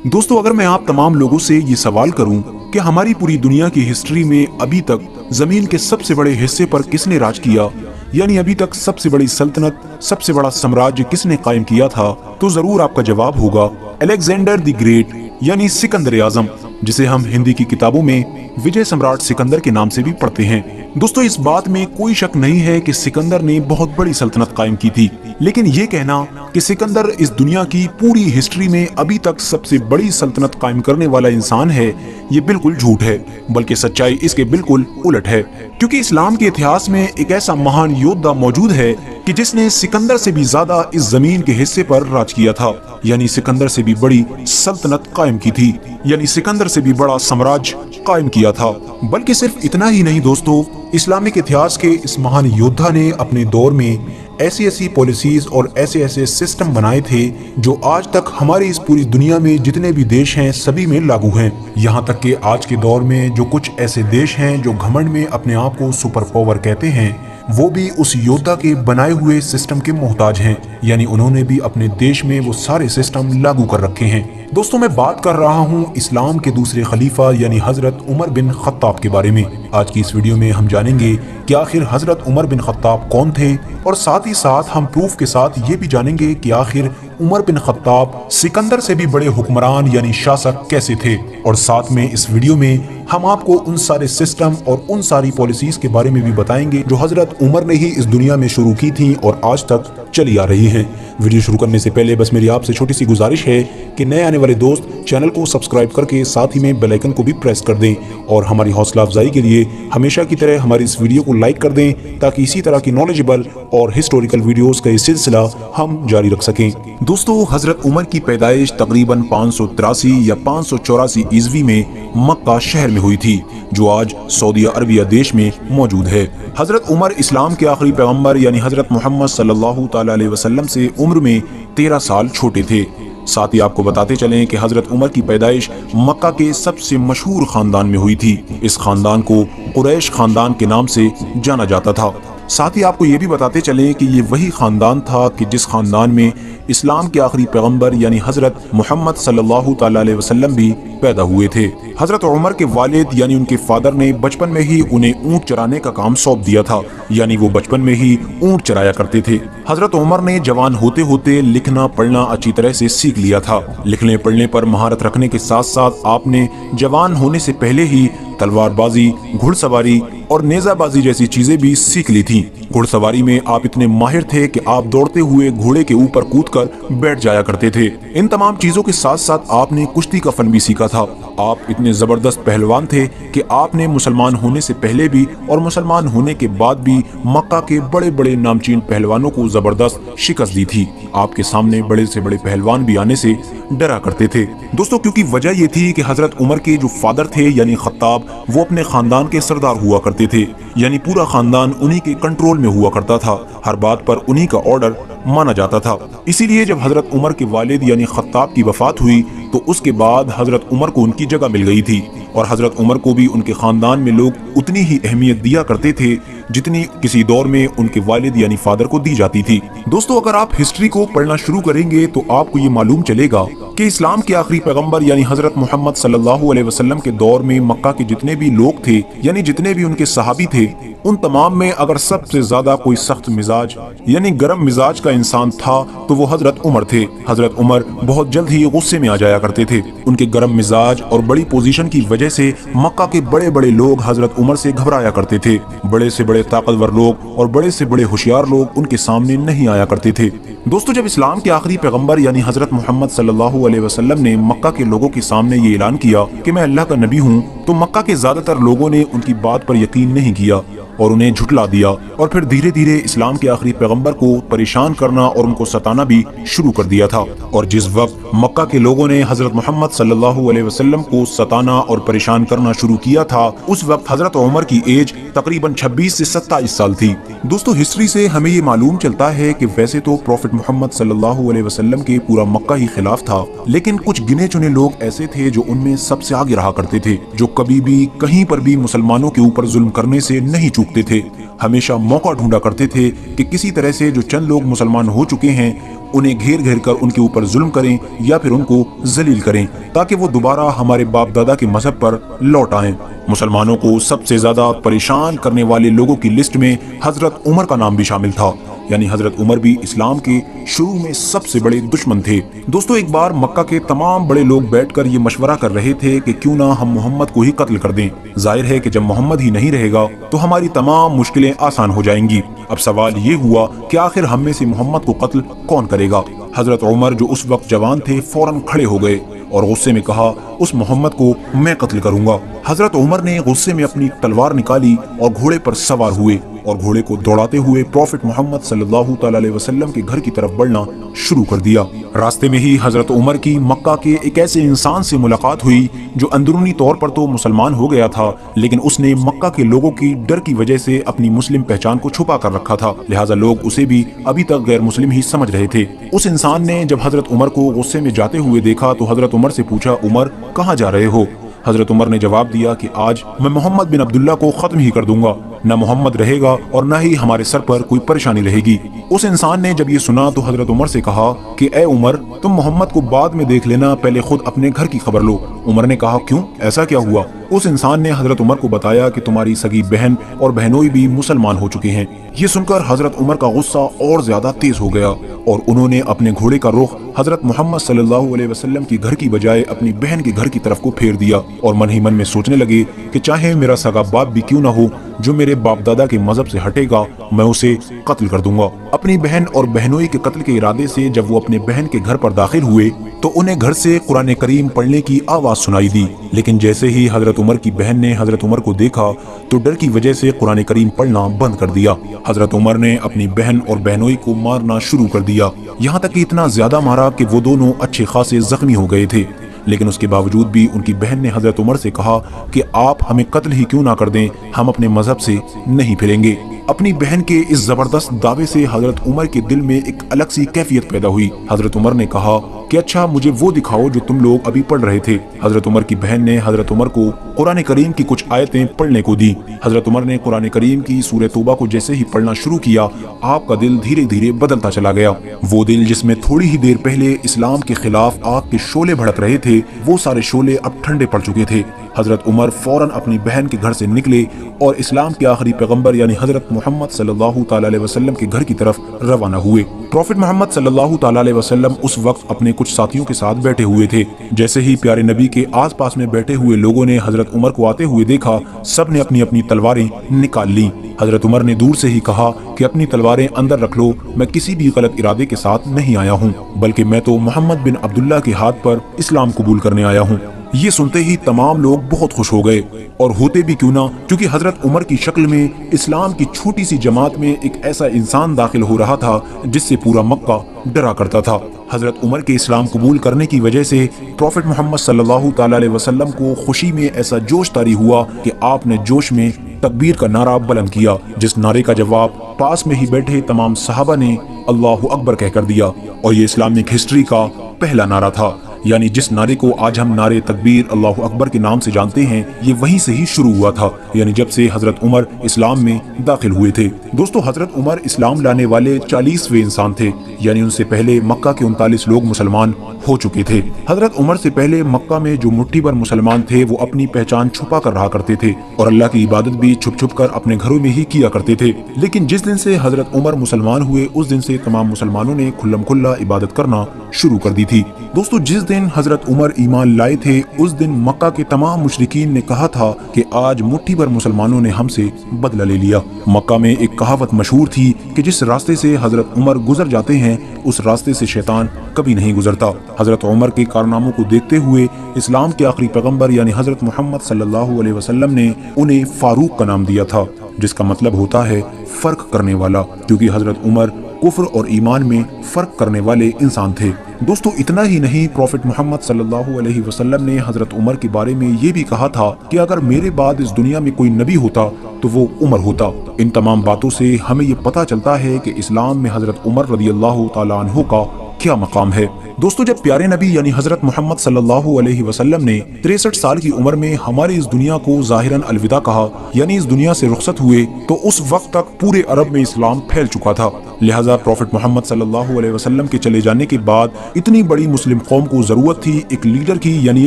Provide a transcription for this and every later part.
दोस्तों, अगर मैं आप तमाम लोगों से ये सवाल करूं कि हमारी पूरी दुनिया की हिस्ट्री में अभी तक जमीन के सबसे बड़े हिस्से पर किसने राज किया, यानी अभी तक सबसे बड़ी सल्तनत, सबसे बड़ा साम्राज्य किसने कायम किया था, तो जरूर आपका जवाब होगा अलेक्जेंडर द ग्रेट, यानी सिकंदर आजम, जिसे हम हिंदी की किताबों में विजय सम्राट सिकंदर के नाम से भी पढ़ते हैं। दोस्तों, इस बात में कोई शक नहीं है कि सिकंदर ने बहुत बड़ी सल्तनत कायम की थी, लेकिन ये कहना कि सिकंदर इस दुनिया की पूरी हिस्ट्री में अभी तक सबसे बड़ी सल्तनत कायम करने वाला इंसान है, ये बिल्कुल झूठ है। बल्कि सच्चाई इसके बिल्कुल उलट है, क्योंकि इस्लाम के इतिहास में एक ऐसा महान योद्धा मौजूद है कि जिसने सिकंदर से भी ज्यादा इस जमीन के हिस्से पर राज किया था, यानी सिकंदर से भी बड़ी सल्तनत कायम की थी, यानी सिकंदर से भी बड़ा साम्राज्य कायम किया था। बल्कि सिर्फ इतना ही नहीं दोस्तों, इस्लामिक इतिहास के इस महान योद्धा ने अपने दौर में ऐसी ऐसी पॉलिसीज और ऐसे ऐसे सिस्टम बनाए थे जो आज तक हमारी इस पूरी दुनिया में जितने भी देश हैं सभी में लागू हैं। यहाँ तक कि आज के दौर में जो कुछ ऐसे देश हैं जो घमंड में अपने आप को सुपर पावर कहते हैं, वो भी उस योद्धा के बनाए हुए सिस्टम के मोहताज हैं, यानी उन्होंने भी अपने देश में वो सारे सिस्टम लागू कर रखे हैं। दोस्तों, मैं बात कर रहा हूँ इस्लाम के दूसरे खलीफा यानी हजरत उमर बिन खत्ताब के बारे में। आज की इस वीडियो में हम जानेंगे कि आखिर हजरत उमर बिन खत्ताब कौन थे, और साथ ही साथ हम प्रूफ के साथ ये भी जानेंगे कि आखिर उमर बिन खत्ताब सिकंदर से भी बड़े हुक्मरान यानी शासक कैसे थे। और साथ में इस वीडियो में हम आपको उन सारे सिस्टम और उन सारी पॉलिसीज के बारे में भी बताएंगे जो हजरत उमर ने ही इस दुनिया में शुरू की थी और आज तक चली आ रही हैं। वीडियो शुरू करने से पहले बस मेरी आपसे छोटी सी गुजारिश है कि नए आने वाले दोस्त चैनल को सब्सक्राइब करके साथ ही में बेल आइकन को भी प्रेस कर दें, और हमारी हौसला अफजाई के लिए हमेशा की तरह हमारी इस वीडियो को लाइक कर दें, ताकि इसी तरह की नॉलेजेबल और हिस्टोरिकल वीडियोस का ये सिलसिला हम जारी रख सकें। दोस्तों, हजरत उमर की पैदाइश तकरीबन 583 या 584 ईस्वी में मक्का शहर में हुई थी, जो आज सऊदी अरबिया देश में मौजूद है। हजरत उमर इस्लाम के आखिरी पैगंबर यानी हजरत मोहम्मद सल्लल्लाहु ताला अलैहि वसल्लम से उम्र में 13 साल छोटे थे। साथ ही आपको बताते चलें कि हजरत उमर की पैदाइश मक्का के सबसे मशहूर खानदान में हुई थी। इस खानदान को कुरैश खानदान के नाम से जाना जाता था। साथ ही आपको ये भी बताते चलें कि ये वही खानदान था कि जिस खानदान में इस्लाम के आखिरी पैगंबर यानी हजरत मोहम्मद सल्लल्लाहु ताला अलैहि वसल्लम भी पैदा हुए थे। हजरत उमर के वालिद यानी उनके फादर ने बचपन में ही उन्हें ऊंट चराने का काम सौंप दिया था, यानी वो बचपन में ही ऊंट चराया करते थे। हजरत उमर ने जवान होते होते लिखना पढ़ना अच्छी तरह से सीख लिया था। लिखने पढ़ने पर महारत रखने के साथ साथ आपने जवान होने से पहले ही तलवारबाजी, घुड़सवारी और नेजाबाजी जैसी चीजें भी सीख ली थी। घुड़सवारी में आप इतने माहिर थे कि आप दौड़ते हुए घोड़े के ऊपर कूदकर बैठ जाया करते थे। इन तमाम चीजों के साथ साथ आपने कुश्ती का फन भी सीखा था। आप इतने जबरदस्त पहलवान थे कि आपने मुसलमान होने से पहले भी और मुसलमान होने के बाद भी मक्का के बड़े बड़े नामचीन पहलवानों को जबरदस्त शिकस्त दी थी। आपके सामने बड़े से बड़े पहलवान भी आने से डरा करते थे। दोस्तों, क्योंकि वजह ये थी कि हजरत उमर के जो फादर थे यानी खत्ताब, वो अपने खानदान के सरदार हुआ करते थे, यानी पूरा खानदान उन्हीं के कंट्रोल में हुआ करता था। हर बात पर उन्हीं का ऑर्डर माना जाता था। इसीलिए जब हजरत उमर के वालिद यानी खत्ताब की वफात हुई तो उसके बाद हजरत उमर को उनकी जगह मिल गई थी, और हजरत उमर को भी उनके खानदान में लोग उतनी ही अहमियत दिया करते थे जितनी किसी दौर में उनके वालिद यानी फादर को दी जाती थी। दोस्तों, अगर आप हिस्ट्री को पढ़ना शुरू करेंगे तो आपको ये मालूम चलेगा कि इस्लाम के आखिरी पैगंबर यानी हजरत मोहम्मद सल्लल्लाहु अलैहि वसल्लम के दौर में मक्का के जितने भी लोग थे, यानी जितने भी उनके सहाबी थे, उन तमाम में अगर सबसे ज्यादा कोई सख्त मिजाज यानी गर्म मिजाज का इंसान था तो वो हजरत उमर थे। हजरत उमर बहुत जल्द ही गुस्से में आ जाया करते थे। उनके गर्म मिजाज और बड़ी पोजीशन की वजह से मक्का के बड़े बड़े लोग हजरत उमर से घबराया करते थे। बड़े से बड़े ताकतवर लोग और बड़े से बड़े होशियार लोग उनके सामने नहीं आया करते थे। दोस्तों, जब इस्लाम के आखिरी पैगंबर यानी हजरत मोहम्मद सल्लल्लाहु अलैहि वसल्लम ने मक्का के लोगों के सामने ये ऐलान किया कि मैं अल्लाह का नबी हूँ, तो मक्का के ज्यादातर लोगों ने उनकी बात पर यकीन नहीं किया और उन्हें झुठला दिया, और फिर धीरे धीरे इस्लाम के आखिरी पैगंबर को परेशान करना और उनको सताना भी शुरू कर दिया था। और जिस वक्त मक्का के लोगों ने हजरत मोहम्मद सल्लल्लाहु अलैहि वसल्लम को सताना और परेशान करना शुरू किया था, उस वक्त हजरत उमर की एज तकरीबन 26 से 27 साल थी। दोस्तों, हिस्ट्री से हमें ये मालूम चलता है कि वैसे तो प्रॉफिट मोहम्मद सल्लल्लाहु अलैहि वसल्लम के पूरा मक्का ही खिलाफ था, लेकिन कुछ गिने चुने लोग ऐसे थे जो उनमें सबसे आगे रहा करते थे, जो कभी भी कहीं पर भी मुसलमानों के ऊपर जुल्म करने से नहीं चूकते थे। हमेशा मौका ढूंढा करते थे कि किसी तरह से जो चंद लोग मुसलमान हो चुके हैं انہیں گھیر گھیر کر ان کے اوپر ظلم کریں یا پھر ان کو ذلیل کریں تاکہ وہ دوبارہ ہمارے باپ دادا کے مذہب پر لوٹ آئیں۔ مسلمانوں کو سب سے زیادہ پریشان کرنے والے لوگوں کی لسٹ میں حضرت عمر کا نام بھی شامل تھا، یعنی حضرت عمر بھی اسلام کے شروع میں سب سے بڑے دشمن تھے۔ دوستو ایک بار مکہ کے تمام بڑے لوگ بیٹھ کر یہ مشورہ کر رہے تھے کہ کیوں نہ ہم محمد کو ہی قتل کر دیں، ظاہر ہے کہ جب محمد ہی نہیں رہے گا تو ہماری تمام مشکلیں آسان ہو جائیں گی۔ اب سوال یہ ہوا کہ آخر ہم میں سے محمد کو قتل کون کرے گا؟ حضرت عمر جو اس وقت جوان تھے فوراً کھڑے ہو گئے اور غصے میں کہا اس محمد کو میں قتل کروں گا۔ حضرت عمر نے غصے میں اپنی تلوار نکالی اور گھوڑے پر سوار ہوئے اور گھوڑے کو دوڑاتے ہوئے پروفٹ محمد صلی اللہ تعالی علیہ وسلم کے گھر کی طرف بڑھنا شروع کر دیا۔ راستے میں ہی حضرت عمر کی مکہ کے ایک ایسے انسان سے ملاقات ہوئی جو اندرونی طور پر تو مسلمان ہو گیا تھا، لیکن اس نے مکہ کے لوگوں کی ڈر کی وجہ سے اپنی مسلم پہچان کو چھپا کر رکھا تھا، لہٰذا لوگ اسے بھی ابھی تک غیر مسلم ہی سمجھ رہے تھے۔ اس انسان نے جب حضرت عمر کو غصے میں جاتے ہوئے دیکھا تو حضرت عمر سے پوچھا عمر کہاں جا رہے ہو؟ حضرت عمر نے جواب دیا کہ آج میں محمد بن عبداللہ کو ختم ہی کر دوں گا، نہ محمد رہے گا اور نہ ہی ہمارے سر پر کوئی پریشانی رہے گی۔ اس انسان نے جب یہ سنا تو حضرت عمر سے کہا کہ اے عمر تم محمد کو بعد میں دیکھ لینا، پہلے خود اپنے گھر کی خبر لو۔ عمر نے کہا کیوں، ایسا کیا ہوا؟ اس انسان نے حضرت عمر کو بتایا کہ تمہاری سگی بہن اور بہنوئی بھی مسلمان ہو چکے ہیں۔ یہ سن کر حضرت عمر کا غصہ اور زیادہ تیز ہو گیا اور انہوں نے اپنے گھوڑے کا رخ حضرت محمد صلی اللہ علیہ وسلم کی گھر کی بجائے اپنی بہن کے گھر کی طرف کو پھیر دیا اور من ہی من میں سوچنے لگے کہ چاہے میرا سگا باپ بھی کیوں نہ ہو، جو میرے باپ دادا کے مذہب سے ہٹے گا میں اسے قتل کر دوں گا۔ اپنی بہن اور بہنوئی کے قتل کے ارادے سے جب وہ اپنے بہن کے گھر پر داخل ہوئے تو انہیں گھر سے قرآن کریم پڑھنے کی آواز سنائی دی، لیکن جیسے ہی حضرت عمر کی بہن نے حضرت عمر کو دیکھا تو ڈر کی وجہ سے قرآن کریم پڑھنا بند کر دیا۔ حضرت عمر نے اپنی بہن اور بہنوئی کو مارنا شروع کر دیا، یہاں تک کہ اتنا زیادہ مارا کہ وہ دونوں اچھے خاصے زخمی ہو گئے تھے، لیکن اس کے باوجود بھی ان کی بہن نے حضرت عمر سے کہا کہ آپ ہمیں قتل ہی کیوں نہ کر دیں، ہم اپنے مذہب سے نہیں پھریں گے۔ اپنی بہن کے اس زبردست دعوے سے حضرت عمر کے دل میں ایک الگ سی کیفیت پیدا ہوئی۔ حضرت عمر نے کہا کہ اچھا مجھے وہ دکھاؤ جو تم لوگ ابھی پڑھ رہے تھے۔ حضرت عمر کی بہن نے حضرت عمر کو قرآن کریم کی کچھ آیتیں پڑھنے کو دی۔ حضرت عمر نے قرآن کریم کی سورہ توبہ کو جیسے ہی پڑھنا شروع کیا آپ کا دل دھیرے دھیرے بدلتا چلا گیا۔ وہ دل جس میں تھوڑی ہی دیر پہلے اسلام کے خلاف آگ کے شعلے بھڑک رہے تھے، وہ سارے شعلے اب ٹھنڈے پڑ چکے تھے۔ حضرت عمر فوراً اپنی بہن کے گھر سے نکلے اور اسلام کے آخری پیغمبر یعنی حضرت محمد صلی اللہ تعالی علیہ وسلم کے گھر کی طرف روانہ ہوئے۔ پروفٹ محمد صلی اللہ تعالی علیہ وسلم اس وقت اپنے کچھ ساتھیوں کے ساتھ بیٹھے ہوئے تھے۔ جیسے ہی پیارے نبی کے آس پاس میں بیٹھے ہوئے لوگوں نے حضرت عمر کو آتے ہوئے دیکھا، سب نے اپنی اپنی تلواریں نکال لیں۔ حضرت عمر نے دور سے ہی کہا کہ اپنی تلواریں اندر رکھ لو، میں کسی بھی غلط ارادے کے ساتھ نہیں آیا ہوں، بلکہ میں تو محمد بن عبداللہ کے ہاتھ پر اسلام قبول کرنے آیا ہوں۔ یہ سنتے ہی تمام لوگ بہت خوش ہو گئے، اور ہوتے بھی کیوں نہ، کیونکہ حضرت عمر کی شکل میں اسلام کی چھوٹی سی جماعت میں ایک ایسا انسان داخل ہو رہا تھا جس سے پورا مکہ ڈرا کرتا تھا۔ حضرت عمر کے اسلام قبول کرنے کی وجہ سے پروفٹ محمد صلی اللہ تعالی علیہ وسلم کو خوشی میں ایسا جوش طاری ہوا کہ آپ نے جوش میں تکبیر کا نعرہ بلند کیا، جس نعرے کا جواب پاس میں ہی بیٹھے تمام صحابہ نے اللہ اکبر کہہ کر دیا، اور یہ اسلامک ہسٹری کا پہلا نعرہ تھا، یعنی جس نعرے کو آج ہم نعرے تکبیر اللہ اکبر کے نام سے جانتے ہیں، یہ وہیں سے ہی شروع ہوا تھا، یعنی جب سے حضرت عمر اسلام میں داخل ہوئے تھے۔ دوستو حضرت عمر اسلام لانے والے 40ویں انسان تھے، یعنی ان سے پہلے مکہ کے 39 لوگ مسلمان ہو چکے تھے۔ حضرت عمر سے پہلے مکہ میں جو مٹھی بھر مسلمان تھے وہ اپنی پہچان چھپا کر رہا کرتے تھے اور اللہ کی عبادت بھی چھپ چھپ کر اپنے گھروں میں ہی کیا کرتے تھے، لیکن جس دن سے حضرت عمر مسلمان ہوئے اس دن سے تمام مسلمانوں نے کھلم کھلا عبادت کرنا شروع کر دی تھی۔ دوستو جس دن حضرت عمر ایمان لائے تھے اس دن مکہ کے تمام مشرکین نے کہا تھا کہ آج مٹھی بھر مسلمانوں نے ہم سے بدلہ لے لیا۔ مکہ میں ایک کہاوت مشہور تھی کہ جس راستے سے حضرت عمر گزر جاتے ہیں اس راستے سے شیطان کبھی نہیں گزرتا۔ حضرت عمر کے کارناموں کو دیکھتے ہوئے اسلام کے آخری پیغمبر یعنی حضرت محمد صلی اللہ علیہ وسلم نے انہیں فاروق کا نام دیا تھا، جس کا مطلب ہوتا ہے فرق کرنے والا، کیونکہ حضرت عمر کفر اور ایمان میں فرق کرنے والے انسان تھے۔ دوستو اتنا ہی نہیں، پروفٹ محمد صلی اللہ علیہ وسلم نے حضرت عمر کے بارے میں یہ بھی کہا تھا کہ اگر میرے بعد اس دنیا میں کوئی نبی ہوتا تو وہ عمر ہوتا۔ ان تمام باتوں سے ہمیں یہ پتہ چلتا ہے کہ اسلام میں حضرت عمر رضی اللہ تعالیٰ عنہ کا کیا مقام ہے۔ दोस्तों, जब प्यारे नबी यानी हजरत मोहम्मद सल्लल्लाहु अलैहि वसल्लम ने 63 साल की उम्र में हमारी इस दुनिया को ज़ाहिरन अलविदा कहा, यानी इस दुनिया से रुखसत हुए, तो उस वक्त तक पूरे अरब में इस्लाम फैल चुका था। लिहाजा प्रॉफिट मोहम्मद सल्लल्लाहु अलैहि वसल्लम के चले जाने के बाद इतनी बड़ी मुस्लिम कौम को जरूरत थी एक लीडर की, यानी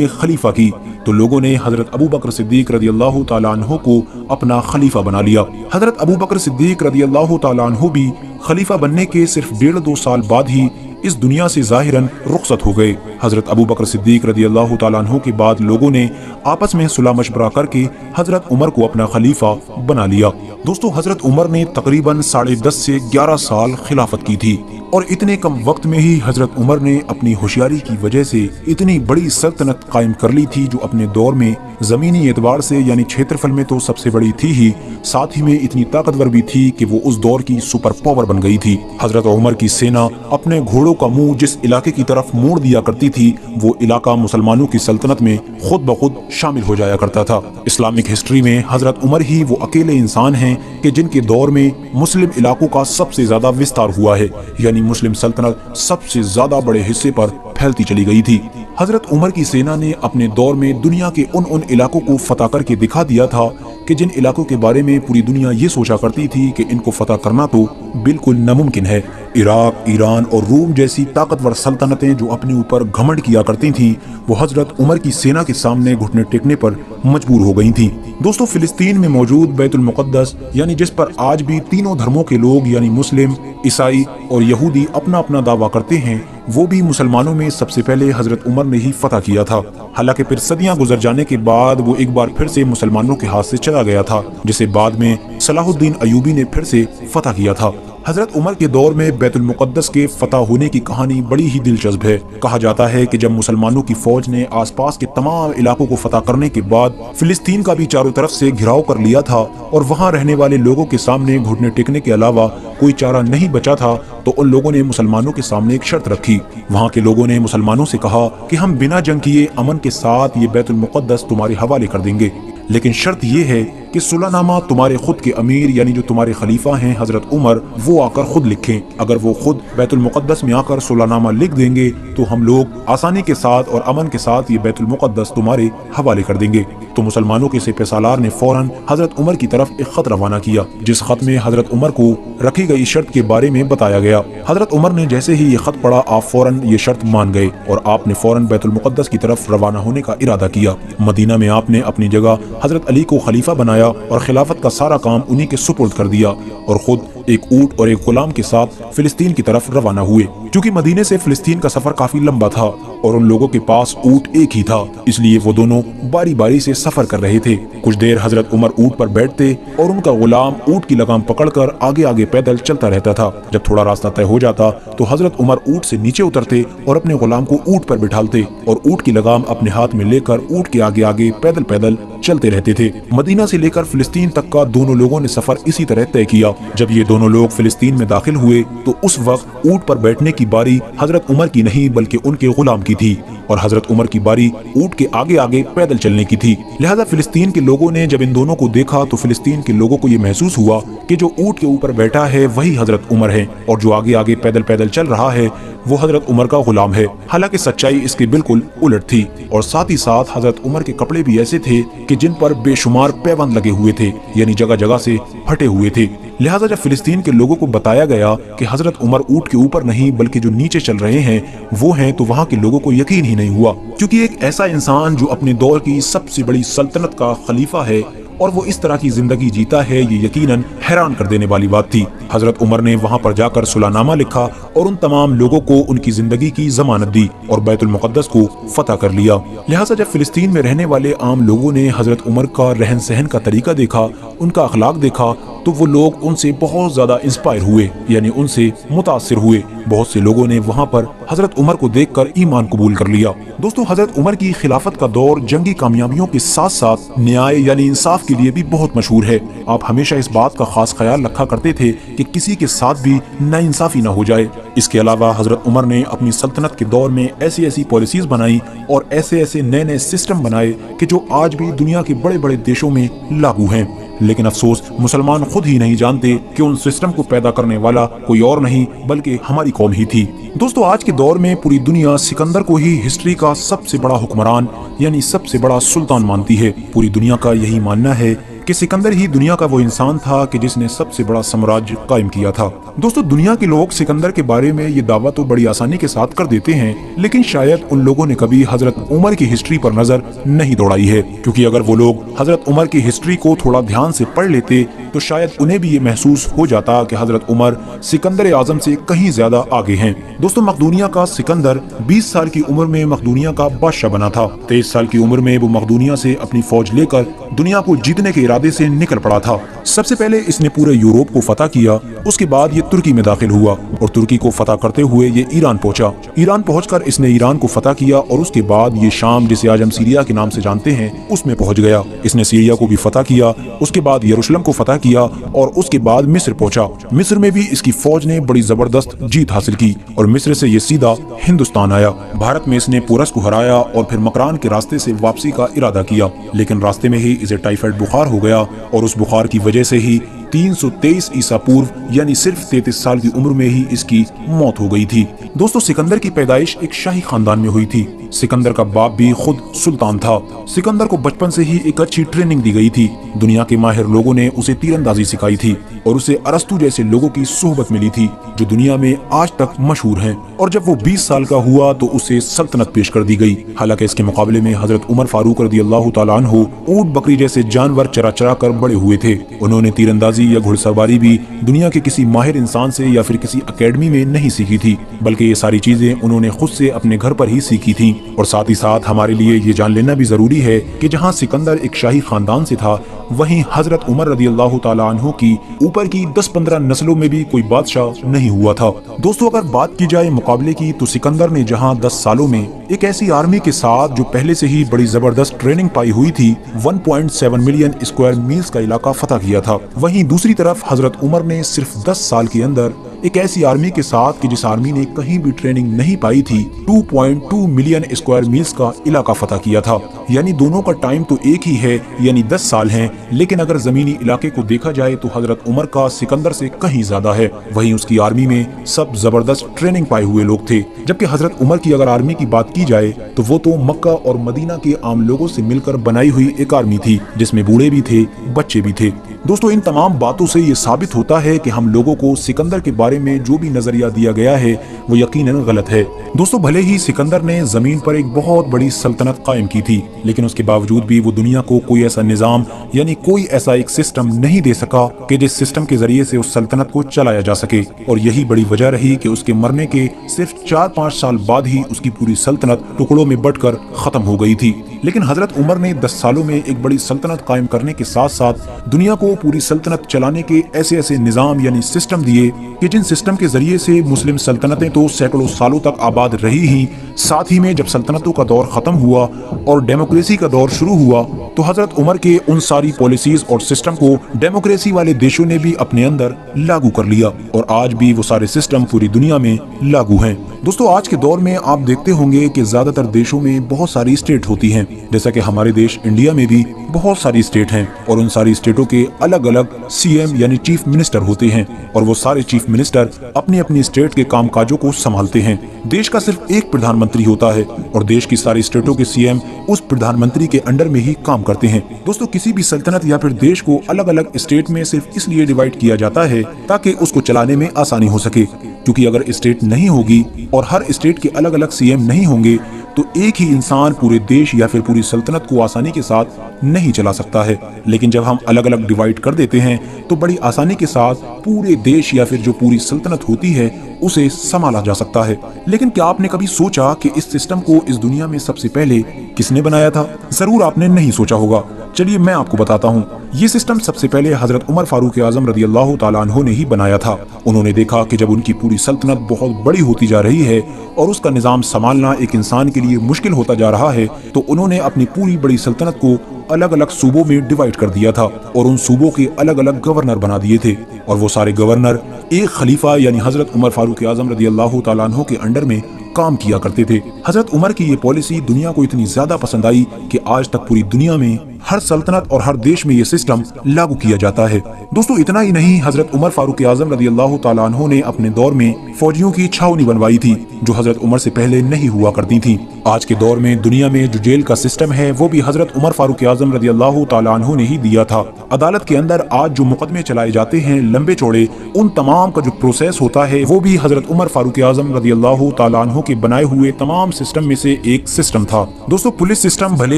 एक खलीफा की। तो लोगों ने हजरत अबू बकर सिद्दीक रदियल्लाहु ताला अन्हु को अपना खलीफा बना लिया। हजरत अबू बकर सिद्दीक रदियल्लाहु ताला अन्हु भी खलीफा बनने के सिर्फ 1.5-2 साल बाद ही इस दुनिया से ज़ाहिरन रुखसत हो गए। हजरत अबू बकर सिद्दीक रदियल्लाहु ताला अन्हु के बाद लोगों ने आपस में सुलह मशवरा करके हजरत उमर को अपना खलीफा बना लिया। दोस्तों, हजरत उमर ने तकरीबन 10.5 से 11 साल खिलाफत की थी और इतने कम वक्त में ही हजरत उमर ने अपनी होशियारी की वजह से इतनी बड़ी सल्तनत कायम कर ली थी, जो अपने दौर में जमीनी एतबार से यानी क्षेत्रफल में तो सबसे बड़ी थी ही, साथ ही में इतनी ताकतवर भी थी कि वो उस दौर की सुपर पावर बन गई थी। हजरत उमर की सेना अपने घोड़ों का मुंह जिस इलाके की तरफ मोड़ दिया करती थी, वो इलाका मुसलमानों की सल्तनत में खुद ब खुद शामिल हो जाया करता था। इस्लामिक हिस्ट्री में हजरत उमर ही वो अकेले इंसान हैं कि जिनके दौर में मुस्लिम इलाकों का सबसे ज्यादा विस्तार हुआ है, यानी मुस्लिम सल्तनत सबसे ज्यादा बड़े हिस्से पर फैलती चली गई थी। हजरत उमर की सेना ने अपने दौर में दुनिया के उन इलाकों को फतह करके दिखा दिया था कि जिन इलाकों के बारे में पूरी दुनिया ये सोचा करती थी कि इनको फतह करना तो बिल्कुल नामुमकिन है। इराक, ईरान और रूम जैसी ताकतवर सल्तनतें जो अपने ऊपर घमंड किया करती थीं, वो हजरत उमर की सेना के सामने घुटने टेकने पर मजबूर हो गई थीं। दोस्तों, फिलिस्तीन में मौजूद बैतुल मुक़द्दस, यानी जिस पर आज भी तीनों धर्मों के लोग यानी मुस्लिम, ईसाई और यहूदी अपना अपना दावा करते हैं, वो भी मुसलमानों में सबसे पहले हजरत उमर ने ही फतह किया था। हालांकि फिर सदियां गुजर जाने के बाद वो एक बार फिर से मुसलमानों के हाथ से चला गया था, जिसे बाद में सलाहुद्दीन अयूबी ने फिर से फतह किया था। हजरत उमर के दौर में बैतुल मुक़द्दस के फतह होने की कहानी बड़ी ही दिलचस्प है। कहा जाता है कि जब मुसलमानों की फौज ने आसपास के तमाम इलाकों को फतह करने के बाद फिलिस्तीन का भी चारों तरफ से घिराव कर लिया था और वहां रहने वाले लोगों के सामने घुटने टेकने के अलावा कोई चारा नहीं बचा था, तो उन लोगों ने मुसलमानों के सामने एक शर्त रखी। वहां के लोगों ने मुसलमानों से कहा कि हम बिना जंग किए अमन के साथ ये बैतुल मुक़द्दस तुम्हारे हवाले कर देंगे, लेकिन शर्त ये है कि सुलहनामा तुम्हारे खुद के अमीर यानी जो तुम्हारे खलीफा हैं हजरत उमर, वो आकर खुद लिखें। अगर वो खुद बैतुल मुक़द्दस में आकर सुलहनामा लिख देंगे तो हम लोग आसानी के साथ और अमन के साथ ये बैतुल मुक़द्दस तुम्हारे हवाले कर देंगे। तो मुसलमानों के सिपह सालार ने फौरन हजरत उमर की तरफ एक खत रवाना किया, जिस खत में हजरत उमर को रखी गई शर्त के बारे में बताया गया। हजरत उमर ने जैसे ही ये खत पढ़ा, आप फौरन ये शर्त मान गए और आपने फौरन बैतुल मुक़द्दस की तरफ रवाना होने का इरादा किया। मदीना में आपने अपनी जगह हजरत अली को खलीफा बनाया और खिलाफत का सारा काम उन्हीं के सुपुर्द कर दिया और खुद एक ऊंट और एक गुलाम के साथ फिलिस्तीन की तरफ रवाना हुए। क्योंकि मदीने से फिलिस्तीन का सफर काफी लंबा था और उन लोगों के पास ऊंट एक ही था, इसलिए वो दोनों बारी बारी से सफर कर रहे थे। कुछ देर हजरत उमर ऊंट पर बैठते और उनका गुलाम ऊंट की लगाम पकड़कर आगे आगे पैदल चलता रहता था। जब थोड़ा रास्ता तय हो जाता तो हजरत उमर ऊंट से नीचे उतरते और अपने गुलाम को ऊंट पर बिठालते और ऊंट की लगाम अपने हाथ में लेकर ऊंट के आगे आगे पैदल पैदल चलते रहते थे। मदीना से लेकर फिलिस्तीन तक का दोनों लोगों ने सफर इसी तरह तय किया। जब ये दोनों लोग फिलिस्तीन में दाखिल हुए तो उस वक्त ऊंट पर बैठने की बारी हजरत उमर की नहीं बल्कि उनके गुलाम की थी और हजरत उमर की बारी ऊंट के आगे आगे पैदल चलने की थी। लिहाजा फिलिस्तीन के लोगों ने जब इन दोनों को देखा तो फिलिस्तीन के लोगों को ये महसूस हुआ कि जो ऊंट के ऊपर बैठा है वही हजरत उमर है और जो आगे आगे पैदल पैदल चल रहा है वो हजरत उमर का गुलाम है। हालांकि सच्चाई इसके बिल्कुल उलट थी और साथ ही साथ हजरत उमर के कपड़े भी ऐसे थे कि जिन पर बेशुमार पैबंद लगे हुए थे, यानी जगह जगह से फटे हुए थे। लिहाजा जब फिलिस्तीन के लोगों को बताया गया कि हजरत उमर ऊंट के ऊपर नहीं बल्कि जो नीचे चल रहे हैं वो हैं, तो वहां के लोगों को यकीन ही नहीं हुआ, क्योंकि एक ऐसा इंसान जो अपने दौर की सबसे बड़ी सल्तनत का खलीफा है और वो इस तरह की जिंदगी जीता है, ये यकीनन हैरान कर देने वाली बात थी। हजरत उमर ने वहां पर जाकर सुलहनामा लिखा और उन तमाम लोगों को उनकी जिंदगी की जमानत दी और बैतुल मुक़द्दस को फतह कर लिया। लिहाजा जब फिलिस्तीन में रहने वाले आम लोगों ने हजरत उमर का रहन सहन का तरीका देखा, उनका अखलाक देखा, तो वो लोग उनसे बहुत ज्यादा इंस्पायर हुए, यानी उनसे मुतासिर हुए। बहुत से लोगों ने वहां पर हजरत उमर को देखकर ईमान कबूल कर लिया। दोस्तों, हजरत उमर की खिलाफत का दौर जंगी कामयाबियों के साथ साथ न्याय यानी इंसाफ के लिए भी बहुत मशहूर है। आप हमेशा इस बात का खास ख्याल रखा करते थे कि किसी के साथ भी नाइंसाफी न हो जाए। इसके अलावा हजरत उमर ने अपनी सल्तनत के दौर में ऐसी ऐसी पॉलिसीज बनाई और ऐसे ऐसे नए नए सिस्टम बनाए कि जो आज भी दुनिया के बड़े बड़े देशों में लागू हैं। लेकिन अफसोस मुसलमान खुद ही नहीं जानते कि उन सिस्टम को पैदा करने वाला कोई और नहीं बल्कि हमारी कौम ही थी। दोस्तों, आज के दौर में पूरी दुनिया सिकंदर को ही हिस्ट्री का सबसे बड़ा हुक्मरान यानी सबसे बड़ा सुल्तान मानती है। पूरी दुनिया का यही मानना है कि सिकंदर ही दुनिया का वो इंसान था कि जिसने सबसे बड़ा साम्राज्य कायम किया था। दोस्तों, दुनिया के लोग सिकंदर के बारे में ये दावा तो बड़ी आसानी के साथ कर देते हैं, लेकिन शायद उन लोगों ने कभी हजरत उमर की हिस्ट्री पर नजर नहीं दौड़ाई है, क्योंकि अगर वो लोग हजरत उमर की हिस्ट्री को थोड़ा ध्यान से पढ़ लेते तो शायद उन्हें भी ये महसूस हो जाता कि हजरत उमर सिकंदर आजम से कहीं ज्यादा आगे हैं। दोस्तों, मकदूनिया का सिकंदर 20 साल की उम्र में मकदूनिया का बादशाह बना था। 23 साल की उम्र में वो मकदूनिया से अपनी फौज लेकर दुनिया को जीतने के इरादे से निकल पड़ा था। सबसे पहले इसने पूरे यूरोप को फतह किया, उसके बाद ये तुर्की में दाखिल हुआ और तुर्की को फतह करते हुए ये ईरान पहुंचा। ईरान पहुंचकर इसने ईरान को फतह किया और उसके बाद ये शाम, जिसे आज हम सीरिया के नाम से जानते हैं, उसमें पहुंच गया। इसने सीरिया को भी फतह किया, उसके बाद यरूशलेम को फतह किया और उसके बाद मिस्र पहुंचा। मिस्र में भी इसकी फौज ने बड़ी जबरदस्त जीत हासिल की और मिस्र से ये सीधा हिंदुस्तान आया। भारत में इसने पोरस को हराया और फिर मकरान के रास्ते से वापसी का इरादा किया, लेकिन रास्ते में ही इसे टाइफाइड बुखार हो गया और उस बुखार की वजह से ही 323 ईसा पूर्व यानी सिर्फ 33 साल की उम्र में ही इसकी मौत हो गई थी। दोस्तों, सिकंदर की पैदाइश एक शाही खानदान में हुई थी। सिकंदर का बाप भी खुद सुल्तान था। सिकंदर को बचपन से ही एक अच्छी ट्रेनिंग दी गई थी। दुनिया के माहिर लोगों ने उसे तीरंदाजी सिखाई थी और उसे अरस्तु जैसे लोगों की सोहबत मिली थी जो दुनिया में आज तक मशहूर हैं। और जब वो 20 साल का हुआ तो उसे सल्तनत पेश कर दी गई। हालांकि इसके मुकाबले में हजरत उमर फारूक रज़ियल्लाहु ताला अन्हु ऊंट बकरी जैसे जानवर चरा चरा कर बड़े हुए थे। उन्होंने तीरंदाजी या घुड़सवारी भी दुनिया के किसी माहिर इंसान से या फिर किसी अकेडमी में नहीं सीखी थी, बल्कि ये सारी चीजें उन्होंने खुद से अपने घर पर ही सीखी थी। और साथ ही साथ हमारे लिए ये जान लेना भी जरूरी है कि जहाँ सिकंदर एक शाही खानदान से था, वहीं हजरत उमर रज़ियल्लाहु ताला अन्हु की ऊपर की 10-15 नस्लों में भी कोई बादशाह नहीं हुआ था। दोस्तों, अगर बात की जाए मुकाबले की, तो सिकंदर ने जहां 10 सालों में एक ऐसी आर्मी के साथ जो पहले से ही बड़ी जबरदस्त ट्रेनिंग पाई हुई थी 1.7 मिलियन स्क्वायर मील्स का इलाका फतह किया था, वहीं दूसरी तरफ हजरत उमर ने सिर्फ 10 साल के अंदर एक ऐसी आर्मी के साथ कि जिस आर्मी ने कहीं भी ट्रेनिंग नहीं पाई थी 2.2 मिलियन स्क्वायर मील्स का इलाका फतह किया था। यानी दोनों का टाइम तो एक ही है, यानी 10 साल हैं, लेकिन अगर जमीनी इलाके को देखा जाए तो हजरत उमर का सिकंदर से कहीं ज्यादा है। वहीं उसकी आर्मी में सब जबरदस्त ट्रेनिंग पाए हुए लोग थे, जबकि हजरत उमर की अगर आर्मी की बात की जाए तो वो तो मक्का और मदीना के आम लोगों से मिलकर बनाई हुई एक आर्मी थी, जिसमें बूढ़े भी थे, बच्चे भी थे। दोस्तों, इन तमाम बातों से ये साबित होता है कि हम लोगों को सिकंदर के बारे में जो भी नजरिया दिया गया है वो यकीनन गलत है। दोस्तों, भले ही सिकंदर ने जमीन पर एक बहुत बड़ी सल्तनत कायम की थी, लेकिन उसके बावजूद भी वो दुनिया को कोई ऐसा निजाम यानी कोई ऐसा एक सिस्टम नहीं दे सका कि जिस सिस्टम के जरिए से उस सल्तनत को चलाया जा सके। और यही बड़ी वजह रही कि उसके मरने के सिर्फ 4-5 साल बाद ही उसकी पूरी सल्तनत टुकड़ों में बंटकर खत्म हो गई थी। लेकिन हजरत उमर ने 10 सालों में एक बड़ी सल्तनत कायम करने के साथ साथ दुनिया को पूरी सल्तनत चलाने के ऐसे ऐसे निजाम यानी सिस्टम दिए कि जिन सिस्टम के जरिए से मुस्लिम सल्तनतें तो सैकड़ों सालों तक आबाद रही ही, साथ ही में जब सल्तनतों का दौर खत्म हुआ और डेमोक्रेसी का दौर शुरू हुआ तो हजरत उमर के उन सारी पॉलिसीज और सिस्टम को डेमोक्रेसी वाले देशों ने भी अपने अंदर लागू कर लिया और आज भी वो सारे सिस्टम पूरी दुनिया में लागू हैं। दोस्तों, आज के दौर में आप देखते होंगे कि ज्यादातर देशों में बहुत सारी स्टेट होती हैं, जैसा कि हमारे देश इंडिया में भी बहुत सारी स्टेट हैं और उन सारी स्टेटों के अलग अलग सीएम यानी चीफ मिनिस्टर होते हैं और वो सारे चीफ मिनिस्टर अपनी अपनी स्टेट के कामकाजों को संभालते हैं। देश का सिर्फ एक प्रधानमंत्री होता है और देश की सारी स्टेटों के सीएम उस प्रधानमंत्री के अंडर में ही काम करते हैं। दोस्तों, किसी भी सल्तनत या फिर देश को अलग अलग स्टेट में सिर्फ इसलिए डिवाइड किया जाता है ताकि उसको चलाने में आसानी हो सके, क्योंकि अगर स्टेट नहीं होगी और हर स्टेट के अलग अलग सीएम नहीं होंगे तो एक ही इंसान पूरे देश या फिर पूरी सल्तनत को आसानी के साथ नहीं चला सकता है। लेकिन जब हम अलग अलग डिवाइड कर देते हैं तो बड़ी आसानी के साथ पूरे देश या फिर जो पूरी सल्तनत होती है उसे संभाला जा सकता है। लेकिन क्या आपने कभी सोचा कि इस सिस्टम को इस दुनिया में सबसे पहले किसने बनाया था? जरूर आपने नहीं सोचा होगा। चलिए मैं आपको बताता हूँ। ये सिस्टम सबसे पहले हजरत उमर फारूक आजम रज़ियल्लाहु ताला अन्हु ने ही बनाया था। उन्होंने देखा कि जब उनकी पूरी सल्तनत बहुत बड़ी होती जा रही है और उसका निजाम संभालना एक इंसान के लिए मुश्किल होता जा रहा है, तो उन्होंने अपनी पूरी बड़ी सल्तनत को अलग अलग सूबों में डिवाइड कर दिया था और उन सूबों के अलग अलग गवर्नर बना दिए थे और वो सारे गवर्नर एक खलीफा यानी हजरत उमर फारूक आजम रज़ियल्लाहु ताला अन्हु के अंडर में काम किया करते थे। हजरत उमर की ये पॉलिसी दुनिया को इतनी ज्यादा पसंद आई कि आज तक पूरी दुनिया में हर सल्तनत और हर देश में ये सिस्टम लागू किया जाता है। दोस्तों इतना ही नहीं, हजरत उमर फारूक आजम रज़ी अल्लाह ताला अन्हु ने अपने दौर में फौजियों की छावनी बनवाई थी जो हजरत उमर से पहले नहीं हुआ करती थी। आज के दौर में दुनिया में जो जेल का सिस्टम है वो भी हजरत उमर फारूक आजम रज़ी अल्लाह ताला अन्हु ने ही दिया था। अदालत के अंदर आज जो मुकदमे चलाए जाते हैं लंबे चौड़े, उन तमाम का जो प्रोसेस होता है वो भी हजरत उमर फारूक आजम रज़ी अल्लाह ताला अन्हु के बनाए हुए तमाम सिस्टम में से एक सिस्टम था। दोस्तों पुलिस सिस्टम भले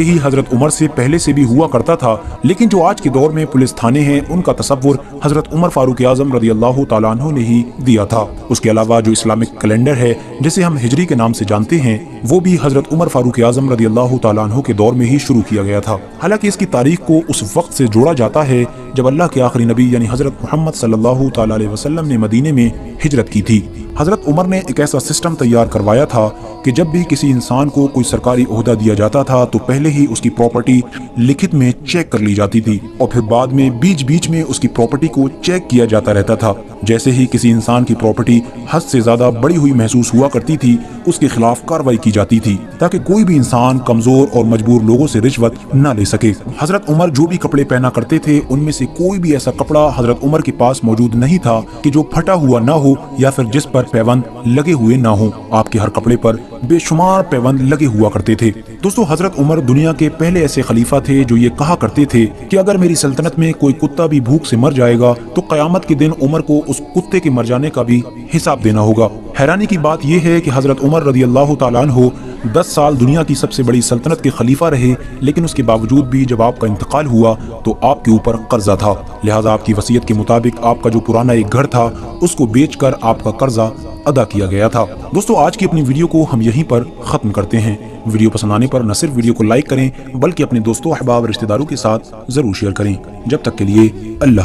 ही हजरत उमर से पहले से भी हुआ करता था, लेकिन जो आज के दौर में पुलिस थाने हैं उनका तसव्वुर हजरत उमर फारूक आजम रज़ी अल्लाह ताला अन्हु ने ही दिया था। उसके अलावा जो इस्लामिक कैलेंडर है जिसे हम हिजरी के नाम से जानते हैं वो भी हजरत उमर फारूक आजम रज़ी अल्लाह ताला अन्हु के दौर में ही शुरू किया गया था। हालांकि इसकी तारीख को उस वक्त से जोड़ा जाता है जब अल्लाह के आखिरी नबी यानी हजरत मोहम्मद सल्लल्लाहु ताला अलैहि वसल्लम ने मदीने में हिजरत की थी। हजरत उमर ने एक ऐसा सिस्टम तैयार करवाया था कि जब भी किसी इंसान को कोई सरकारी ओहदा दिया जाता था तो पहले ही उसकी प्रॉपर्टी लिखित में चेक कर ली जाती थी और फिर बाद में बीच बीच में उसकी प्रॉपर्टी को चेक किया जाता रहता था। जैसे ही किसी इंसान की प्रॉपर्टी हद से ज्यादा बड़ी हुई महसूस हुआ करती थी उसके खिलाफ कार्रवाई की जाती थी ताकि कोई भी इंसान कमजोर और मजबूर लोगों से रिश्वत न ले सके। हजरत उमर जो भी कपड़े पहना करते थे उनमें से कोई भी ऐसा कपड़ा हजरत उमर के पास मौजूद नहीं था कि जो फटा हुआ ना हो या फिर जिस पर पैबंद लगे हुए ना हो। आपके हर कपड़े पर बेशुमार पैबंद लगे हुआ करते थे। दोस्तों हिजरत उमर दुनिया के पहले ऐसे खलीफा थे जो ये कहा करते थे कि अगर मेरी सल्तनत में कोई कुत्ता भी भूख से मर जाएगा तो कयामत के दिन उमर को उस कुत्ते के मर जाने का भी हिसाब देना होगा। हैरानी की बात यह है कि हजरत उमर रज़ी अल्लाह ताला अन्हु 10 साल दुनिया की सबसे बड़ी सल्तनत के खलीफा रहे, लेकिन उसके बावजूद भी जब आपका इंतकाल हुआ तो आपके ऊपर कर्जा था। लिहाजा आपकी वसीयत के मुताबिक आपका जो पुराना एक घर था उसको बेचकर आपका कर्जा अदा किया गया था। दोस्तों आज की अपनी वीडियो को हम यहीं पर खत्म करते हैं। वीडियो पसंद आने पर न सिर्फ वीडियो को लाइक करें बल्कि अपने दोस्तों अहबाब रिश्तेदारों के साथ जरूर शेयर करें। जब तक के लिए अल्लाह।